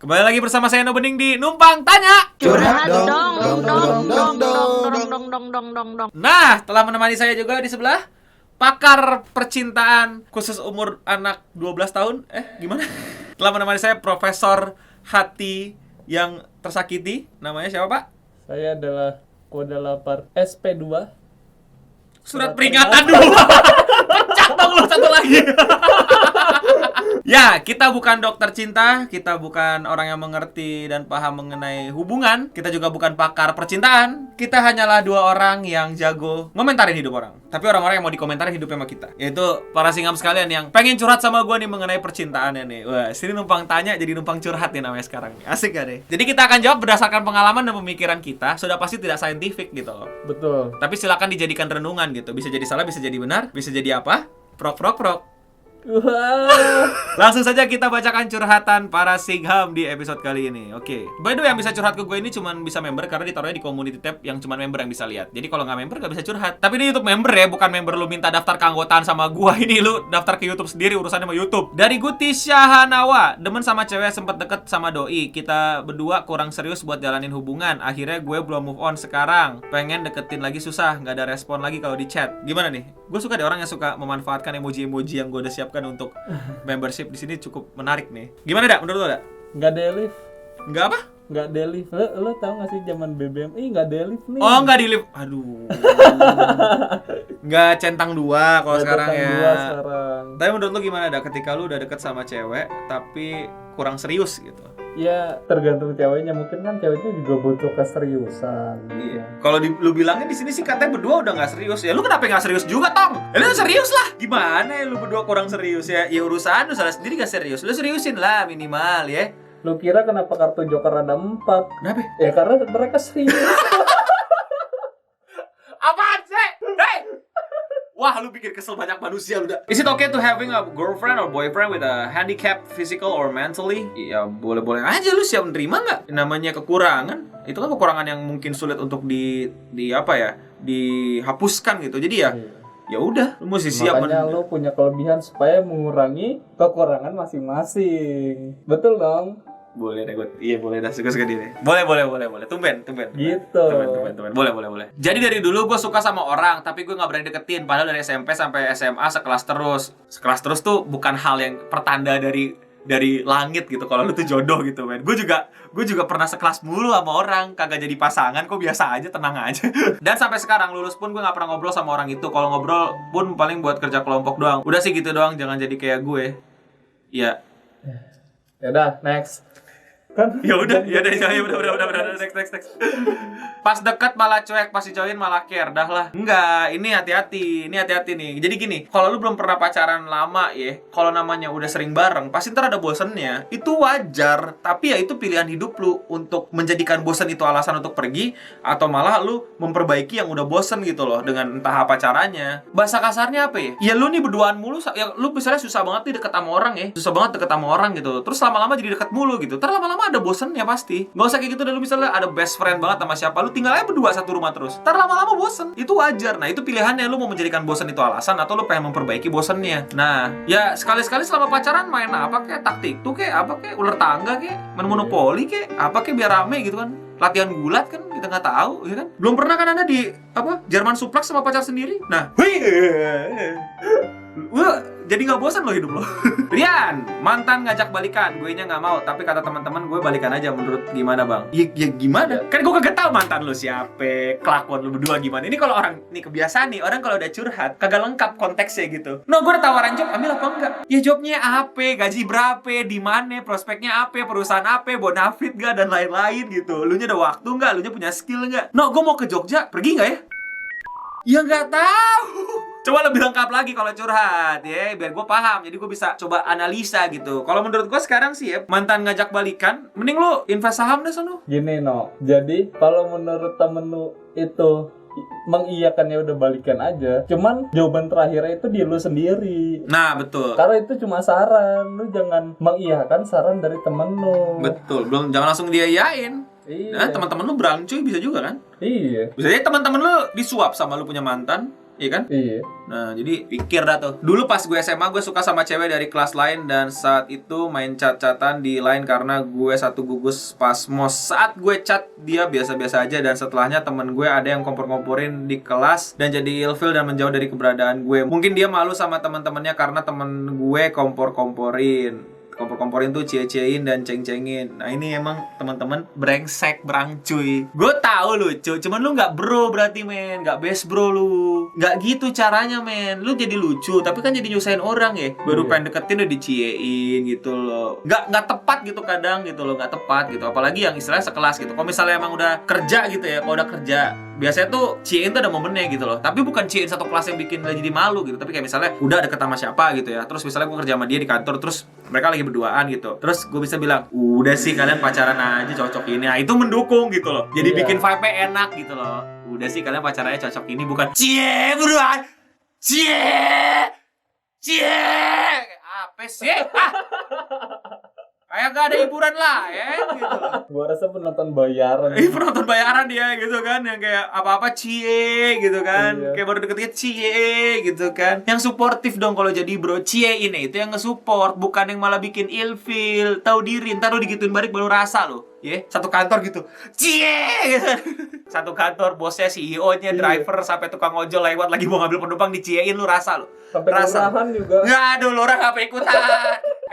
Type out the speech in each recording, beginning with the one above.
Kembali lagi bersama saya No Bening di Numpang Tanya. Curhat dong. Nah, telah menemani saya juga di sebelah pakar percintaan khusus umur anak 12 tahun. Gimana? Telah menemani saya Profesor Hati yang tersakiti. Namanya siapa, Pak? Saya adalah kode lapar SP2. Surat peringatan dulu. Pecah dong lu satu lagi. Ya, kita bukan dokter cinta, kita bukan orang yang mengerti dan paham mengenai hubungan, kita juga bukan pakar percintaan. Kita hanyalah dua orang yang jago ngomentarin hidup orang. Tapi orang-orang yang mau dikomentarin hidupnya sama kita, yaitu para singam sekalian yang pengen curhat sama gue nih mengenai percintaannya nih. Wah, sini numpang tanya jadi numpang curhat nih namanya sekarang. Asik gak deh? Jadi kita akan jawab berdasarkan pengalaman dan pemikiran kita. Sudah pasti tidak saintifik gitu loh. Betul. Tapi silakan dijadikan renungan gitu. Bisa jadi salah, bisa jadi benar, bisa jadi apa? Prok. Wah. Langsung saja kita bacakan curhatan para Singham di episode kali ini. Oke. By the way, yang bisa curhat ke gue ini cuman bisa member karena ditaruhnya di community tab yang cuman member yang bisa lihat. Jadi kalau nggak member nggak bisa curhat. Tapi ini YouTube member ya, bukan member lu minta daftar keanggotaan sama gua. Ini lu daftar ke YouTube sendiri, urusannya sama YouTube. Dari Guti Syahanawa, demen sama cewek sempet deket sama doi. Kita berdua kurang serius buat jalanin hubungan. Akhirnya gue belum move on sekarang. Pengen deketin lagi susah, nggak ada respon lagi kalau di chat. Gimana nih? Gue suka deh orang yang suka memanfaatkan emoji-emoji yang gue udah siapkan untuk membership di sini cukup menarik nih. Gimana dak? Menurut lo dak? Nggak delif. Nggak apa? Nggak delif. Lo tau nggak sih zaman BBM? Nggak delif nih. Oh nggak di live. Aduh. Nggak centang dua kalau Nggak sekarang datang ya. dua sekarang. Tapi menurut lo gimana dak? Ketika lo udah deket sama cewek tapi kurang serius gitu. Ya tergantung ceweknya. Mungkin kan ceweknya juga butuh keseriusan. Iya. Kalau lu bilangnya di sini sih katanya berdua udah nggak serius. Ya lu kenapa nggak serius juga, Tong? Ya lu serius lah. Gimana ya lu berdua kurang serius ya? Ya urusan lu salah sendiri nggak serius. Lu seriusin lah minimal ya. Lo kira kenapa kartu Joker ada 4? Kenapa? Ya karena mereka serius. Apaan sih? Hey! Wah, lu bikin kesel banyak manusia lu dah. Is it okay to having a girlfriend or boyfriend with a handicap physical or mentally? Ya boleh-boleh aja, lu siap menerima nggak? Namanya kekurangan. Itu kan kekurangan yang mungkin sulit untuk di apa ya? Dihapuskan gitu. Jadi ya ya udah, lu mesti siap. Makanya lo punya kelebihan supaya mengurangi kekurangan masing-masing. Betul dong? Boleh deh gue. Iya boleh dah, suka-suka dia deh. Boleh. Tumben. Gitu. Tumben. Boleh. Jadi dari dulu gue suka sama orang, tapi gue nggak berani deketin. Padahal dari SMP sampai SMA sekelas terus. Sekelas terus tuh bukan hal yang pertanda dari langit gitu. Kalau lu tuh jodoh gitu, men. Gue juga pernah sekelas mulu sama orang, kagak jadi pasangan, kok biasa aja, tenang aja. Dan sampai sekarang lulus pun gue nggak pernah ngobrol sama orang itu. Kalau ngobrol pun paling buat kerja kelompok doang. Udah sih gitu doang, jangan jadi kayak gue. Iya. Ya udah, next. Kan Ya udah, next. Pas deket malah cuek, pas dijoin malah care, dah lah. Enggak, ini hati-hati nih. Jadi gini, kalau lu belum pernah pacaran lama ya, kalau namanya udah sering bareng, pasti ntar ada bosennya. Itu wajar, tapi ya itu pilihan hidup lu untuk menjadikan bosen itu alasan untuk pergi, atau malah lu memperbaiki yang udah bosen gitu loh, dengan entah apa caranya. Bahasa kasarnya apa ya? Ya lu nih berduaan mulu, ya lu misalnya susah banget nih deket sama orang ya, susah banget deket sama orang gitu. Terus lama-lama jadi deket mulu gitu. Ntar lama-lama ada bosennya pasti. Gak usah kayak gitu deh, lu misalnya ada best friend banget sama siapa, lu tinggal aja berdua satu rumah terus. Ntar lama-lama bosen. Itu wajar. Nah, itu pilihannya, lu mau menjadikan bosen itu alasan atau lu pengen memperbaiki bosennya. Nah, ya sekali-sekali selama pacaran main apa kayak taktik tuh kayak apa kayak ular tangga kayak main monopoli kayak apa kayak biar rame gitu kan. Latihan gulat kan kita nggak tahu ya kan. Belum pernah kan Anda di apa Jerman suplex sama pacar sendiri. Nah, jadi nggak bosan lo hidup lo. Rian, mantan ngajak balikan, gue nya nggak mau, tapi kata teman-teman gue balikan aja. Menurut gimana bang? Ya gimana? Kan gue kagak tahu mantan lo siapa, kelakuan lo berdua gimana. Ini kalau orang, nih kebiasaan nih orang kalau udah curhat kagak lengkap konteksnya gitu. No, gue udah tawaran job, ambil apa enggak? Ya jobnya apa, gaji berapa, di mana, prospeknya apa, perusahaan apa, bonafit gak dan lain-lain gitu. Lu nya ada waktu nggak? Lu nya punya skill nggak? No, gue mau ke Jogja, pergi nggak ya? Ya nggak tahu. Coba lebih lengkap lagi kalau curhat ya, biar gue paham. Jadi gue bisa coba analisa gitu. Kalau menurut gue sekarang sih ya, mantan ngajak balikan, mending lu invest saham deh sono. Gini no, jadi kalau menurut temen lu itu mengiyakannya udah balikan aja, cuman jawaban terakhirnya itu di lu sendiri. Nah betul. Karena itu cuma saran, lu jangan mengiyakan saran dari temen lu. Betul, jangan langsung diayain. Iya. Nah, teman-teman lu berangcuy bisa juga kan? Iya. Bisa jadi teman-teman lu disuap sama lu punya mantan. Iya kan? Iya. Nah, jadi pikir dah tuh. Dulu pas gue SMA, gue suka sama cewek dari kelas lain. Dan saat itu main chat-chatan di line karena gue satu gugus pas mos. Saat gue chat, dia biasa-biasa aja. Dan setelahnya temen gue ada yang kompor-komporin di kelas dan jadi ilfil dan menjauh dari keberadaan gue. Mungkin dia malu sama teman-temannya karena temen gue kompor-komporin. Kompor-komporin tuh cie-ciein dan ceng-cengin. Nah ini emang teman-teman brengsek cuy. Gue tahu lucu, cuman lu nggak bro berarti men, nggak best bro lu. Nggak gitu caranya men. Lu jadi lucu, tapi kan jadi nyusahin orang ya. Baru pengen deketin udah diciein gitu loh. Nggak tepat gitu kadang gitu loh, nggak tepat gitu. Apalagi yang istilahnya sekelas gitu. Kalau misalnya emang udah kerja gitu ya, kalau udah kerja biasanya tuh ciein tuh ada momennya gitu loh. Tapi bukan ciein satu kelas yang bikin dia jadi malu gitu. Tapi kayak misalnya udah deket sama siapa gitu ya. Terus misalnya gue kerja sama dia di kantor, terus mereka lagi berduaan gitu. Terus gue bisa bilang, udah sih kalian pacaran aja cocok ini. Nah itu mendukung gitu loh. Jadi bikin vibe-nya enak gitu loh. Udah sih kalian pacarannya cocok ini, bukan cie berduaan. Cie. Apa sih? Kayak gak ada hiburan lah ya gitu loh. Gua rasa penonton bayaran. Penonton bayaran dia gitu kan, yang kayak apa-apa cie gitu kan. Iya. Kayak baru deket-deket cie gitu kan. Yang suportif dong kalau jadi bro. Cie ini itu yang nge-support, bukan yang malah bikin ilfil. Tahu diri, ntar lu digituin balik baru rasa lo. Satu kantor gitu. Cie gitu. Satu kantor bosnya, CEO-nya, driver sampai tukang ojol lewat lagi mau ngambil penumpang diciein, lu rasa lo. Sampai Rasa. kelurahan juga. Nggak, aduh, lu orang apa ikutan.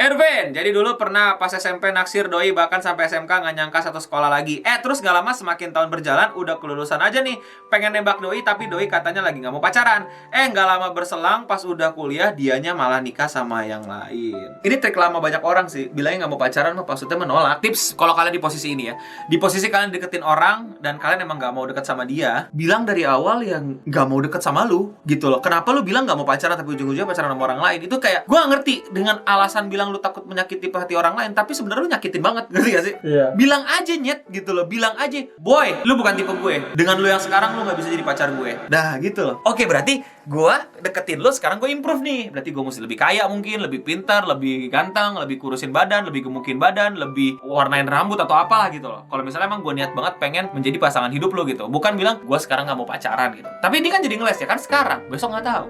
Erwin, jadi dulu pernah pas SMP naksir doi, bahkan sampai SMK nggak nyangka satu sekolah lagi. Terus gak lama semakin tahun berjalan, udah kelulusan aja nih. Pengen nembak doi, tapi doi katanya lagi nggak mau pacaran. Nggak lama berselang, pas udah kuliah, dianya malah nikah sama yang lain. Ini trik lama banyak orang sih, bilangnya nggak mau pacaran, maksudnya menolak. Tips, kalau kalian di posisi ini ya, di posisi kalian deketin orang, dan kalian emang nggak mau deket sama dia, bilang dari awal yang nggak mau deket sama lu, gitu loh. Kenapa lu bilang nggak mau pacaran, tapi ujung-ujungnya pacaran sama orang lain? Itu kayak, gue gak ngerti dengan alasan bilang lu takut menyakiti hati orang lain, tapi sebenarnya lu nyakitin banget, ngerti gak sih? Iya. Bilang aja nyet gitu loh, bilang aja, boy, lu bukan tipe gue. Dengan lu yang sekarang lu nggak bisa jadi pacar gue. Dah gitu loh. Oke, berarti gue deketin lu, sekarang gue improve nih. Berarti gue mesti lebih kaya mungkin, lebih pintar, lebih ganteng, lebih kurusin badan, lebih gemukin badan, lebih warnain rambut atau apalah gitu loh. Kalau misalnya emang gue niat banget pengen menjadi pasangan hidup lu gitu, bukan bilang gue sekarang nggak mau pacaran gitu. Tapi ini kan jadi ngeles ya kan sekarang, besok nggak tahu.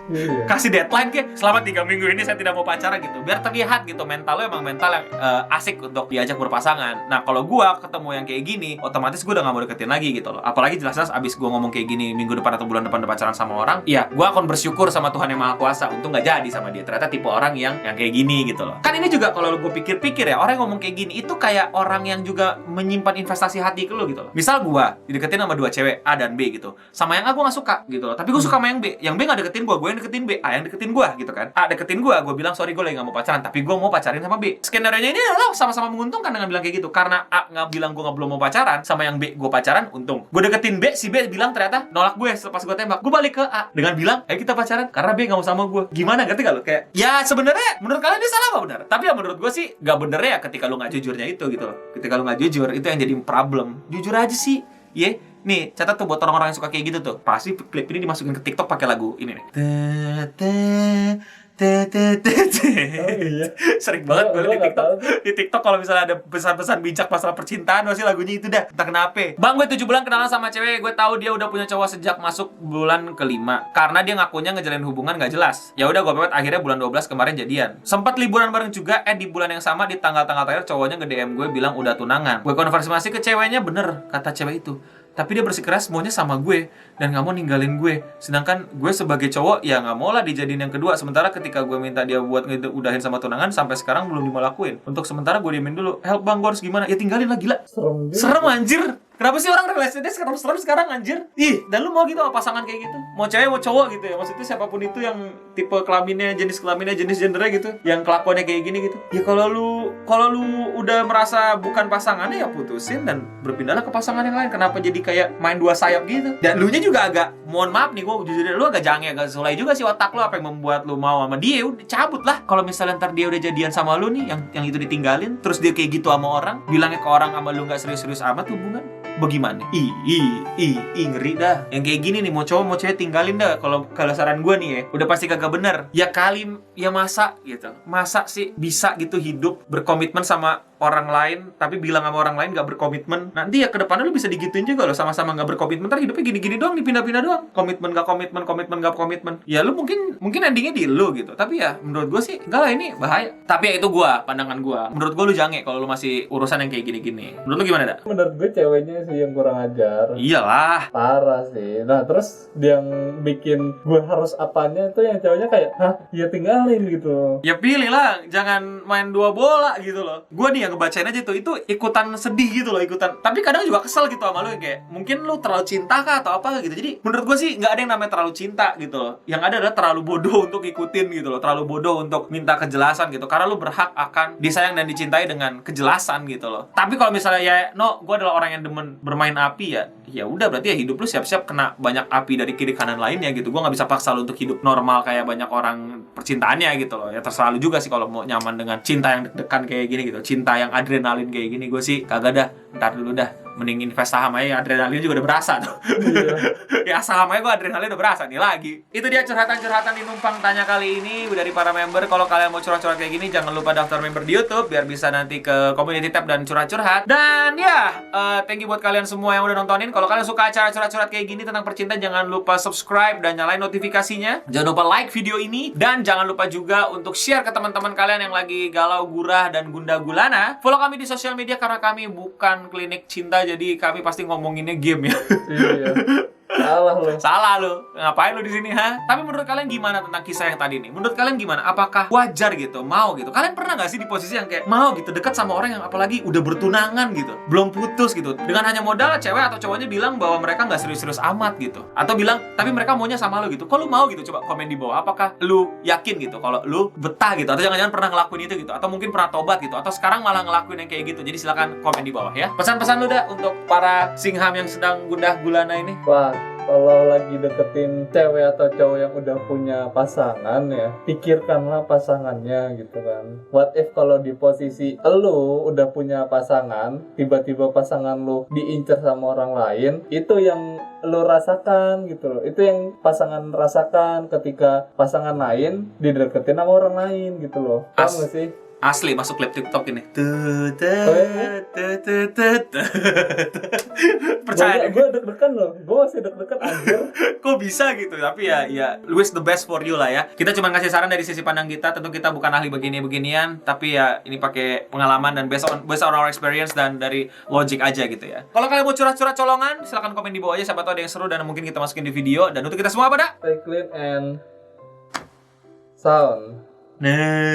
Iya. Kasih deadline kayak selama 3 minggu ini saya tidak mau pacaran gitu, biar terlihat gitu mental lo emang mental yang asik untuk diajak berpasangan. Nah kalau gua ketemu yang kayak gini, otomatis gua udah gak mau deketin lagi gitu loh. Apalagi jelas-jelas abis gua ngomong kayak gini minggu depan atau bulan depan udah pacaran sama orang, ya gua akan bersyukur sama Tuhan yang Maha Kuasa untung gak jadi sama dia. Ternyata tipe orang yang kayak gini gitu loh. Kan ini juga kalau gua pikir-pikir ya, orang yang ngomong kayak gini itu kayak orang yang juga menyimpan investasi hati ke lo gitu loh. Misal gua dideketin sama 2 cewek A dan B gitu, sama yang A gua gak suka gitu loh, tapi gua suka sama yang B. Yang B gak deketin gua yang deketin B. A yang deketin gue gitu kan. A deketin gue bilang sorry gue lagi gak mau pacaran, tapi gue mau pacarin sama B. Skenario-nya ini adalah sama-sama menguntungkan dengan bilang kayak gitu. Karena A nggak bilang gue belum mau pacaran, sama yang B gue pacaran, untung. Gue deketin B, si B bilang ternyata nolak gue selepas gue tembak. Gue balik ke A dengan bilang, ayo kita pacaran karena B gak mau sama gue. Gimana, ngerti gak lo? Kayak, ya sebenarnya menurut kalian ini salah apa benar? Tapi ya menurut gue sih gak bener ya ketika lo gak jujurnya itu gitu loh. Ketika lo gak jujur, itu yang jadi problem. Jujur aja sih. Nih, catat tuh buat orang-orang yang suka kayak gitu tuh. Pasti klip ini dimasukin ke TikTok pakai lagu ini nih. Iya. Sering banget gue Gua di nggak TikTok. tahu. Di TikTok kalau misalnya ada pesan-pesan bijak masalah percintaan, pasti lagunya itu dah. Entah kenapa. Bang, gue 7 bulan kenalan sama cewek. Gue tahu dia udah punya cowok sejak masuk bulan ke-5. Karena dia ngakunya ngejalin hubungan gak jelas. Ya udah gue pepet, akhirnya bulan 12 kemarin jadian. Sempat liburan bareng juga. Di bulan yang sama di tanggal-tanggal terakhir cowoknya nge-DM gue bilang udah tunangan. Gue konfirmasi ke ceweknya, bener kata cewek itu. Tapi dia bersikeras maunya sama gue dan gak mau ninggalin gue. Sedangkan gue sebagai cowok ya gak mau lah dijadiin yang kedua. Sementara ketika gue minta dia buat udahin sama tunangan, sampai sekarang belum dia lakuin. Untuk sementara gue diemin dulu. Help bang, gue harus gimana? Ya tinggalin lah, gila. Serem juga. Serem anjir. Kenapa sih orang relasinya serem-serem sekarang anjir? Dan lu mau gitu sama pasangan kayak gitu? Mau cewek mau cowok gitu ya? Maksudnya siapapun itu yang tipe kelaminnya, jenis gendernya gitu, yang kelakuannya kayak gini gitu. Ya kalau lu udah merasa bukan pasangannya ya putusin dan berpindahlah ke pasangan yang lain. Kenapa jadi kayak main 2 sayap gitu? Dan lu nya juga agak, mohon maaf nih, gue jujur lu agak jange, agak sulai juga sih otak lu. Apa yang membuat lu mau sama dia? Udah cabut lah. Kalau misalnya ntar dia udah jadian sama lu nih, yang itu ditinggalin, terus dia kayak gitu sama orang, bilangnya ke orang sama lu nggak serius-serius amat hubungan. Bagaimana? Ngeri dah. Yang kayak gini nih, mau cowok mau cewek tinggalin dah. Kalau saran gue nih ya, udah pasti kagak bener. Ya masa gitu. Masa sih bisa gitu hidup berkomitmen sama orang lain tapi bilang sama orang lain gak berkomitmen, nanti ya kedepannya lu bisa digituin juga loh, sama-sama gak berkomitmen, ntar hidupnya gini-gini doang, dipindah-pindah doang, komitmen gak komitmen, komitmen gak komitmen. Ya lu mungkin endingnya di lu gitu. Tapi ya menurut gue sih enggak lah, ini bahaya. Tapi ya itu pandangan gue. Menurut gue lu jange kalau lu masih urusan yang kayak gini-gini. Menurut lu gimana, dak? Menurut gue ceweknya sih yang kurang ajar. Iyalah. Parah sih. Nah terus yang bikin gue harus apanya itu yang ceweknya kayak, hah ya tinggalin gitu. Ya pilih lah, jangan main dua bola gitu loh. Gue nih yang ngebacain aja tuh, itu ikutan sedih gitu loh, ikutan. Tapi kadang juga kesel gitu sama lu, yang kayak mungkin lu terlalu cinta kah atau apa gitu. Jadi menurut gue sih nggak ada yang namanya terlalu cinta gitu loh. Yang ada adalah terlalu bodoh untuk ikutin gitu loh, terlalu bodoh untuk minta kejelasan gitu. Karena lu berhak akan disayang dan dicintai dengan kejelasan gitu loh. Tapi kalau misalnya ya, no, gue adalah orang yang demen bermain api, ya udah berarti ya hidup lu siap-siap kena banyak api dari kiri kanan lainnya gitu. Gue nggak bisa paksa lu untuk hidup normal kayak banyak orang percintaannya gitu loh. Ya terserah lu juga sih kalau mau nyaman dengan cinta yang deg-degan kayak gini gitu, cinta yang adrenalin kayak gini. Gue sih kagak dah, ntar dulu dah, mending invest saham aja, adrenalin juga udah berasa tuh. Ya saham aja gue adrenalin udah berasa nih lagi. Itu dia curhatan-curhatan di Numpang Tanya kali ini dari para member. Kalau kalian mau curhat-curhat kayak gini, jangan lupa daftar member di YouTube biar bisa nanti ke community tab dan curhat-curhat. Dan ya, thank you buat kalian semua yang udah nontonin. Kalau kalian suka acara curhat-curhat kayak gini tentang percintaan, jangan lupa subscribe dan nyalain notifikasinya. Jangan lupa like video ini, dan jangan lupa juga untuk share ke teman-teman kalian yang lagi galau, gurah, dan gundah gulana. Follow kami di sosial media karena kami bukan klinik cinta, jadi kami pasti ngomonginnya game ya. Iya. Salah lu. Ngapain lu di sini, ha? Tapi menurut kalian gimana tentang kisah yang tadi nih? Menurut kalian gimana? Apakah wajar gitu? Mau gitu? Kalian pernah nggak sih di posisi yang kayak mau gitu dekat sama orang yang apalagi udah bertunangan gitu, belum putus gitu, dengan hanya modal cewek atau cowoknya bilang bahwa mereka nggak serius-serius amat gitu, atau bilang tapi mereka maunya sama lu gitu. Kok lu mau gitu? Coba komen di bawah. Apakah lu yakin gitu kalau lu betah gitu, atau jangan-jangan pernah ngelakuin itu gitu, atau mungkin pernah tobat gitu, atau sekarang malah ngelakuin yang kayak gitu? Jadi silakan komen di bawah ya. Pesan-pesan lu dah untuk para singham yang sedang gundah gulana ini. Wah, kalau lagi deketin cewek atau cowok yang udah punya pasangan ya, pikirkanlah pasangannya gitu kan. What if kalau di posisi lu udah punya pasangan, tiba-tiba pasangan lu diincar sama orang lain, itu yang lu rasakan gitu loh. Itu yang pasangan rasakan ketika pasangan lain dideketin sama orang lain gitu loh. Paham gak sih? Asli masuk klip TikTok ini. Percaya deh. Gue deg-degan loh. Gue masih deg-degan anjir. Kok bisa gitu? Tapi ya wish the best for you lah ya. Kita cuma ngasih saran dari sisi pandang kita. Tentu kita bukan ahli begini-beginian, tapi ya ini pakai pengalaman dan based on our experience dan dari logic aja gitu ya. Kalau kalian mau curhat-curhat colongan, silahkan komen di bawah aja. Siapa tahu ada yang seru dan mungkin kita masukin di video. Dan untuk kita semua apa dah? Stay clean and sound. Nah.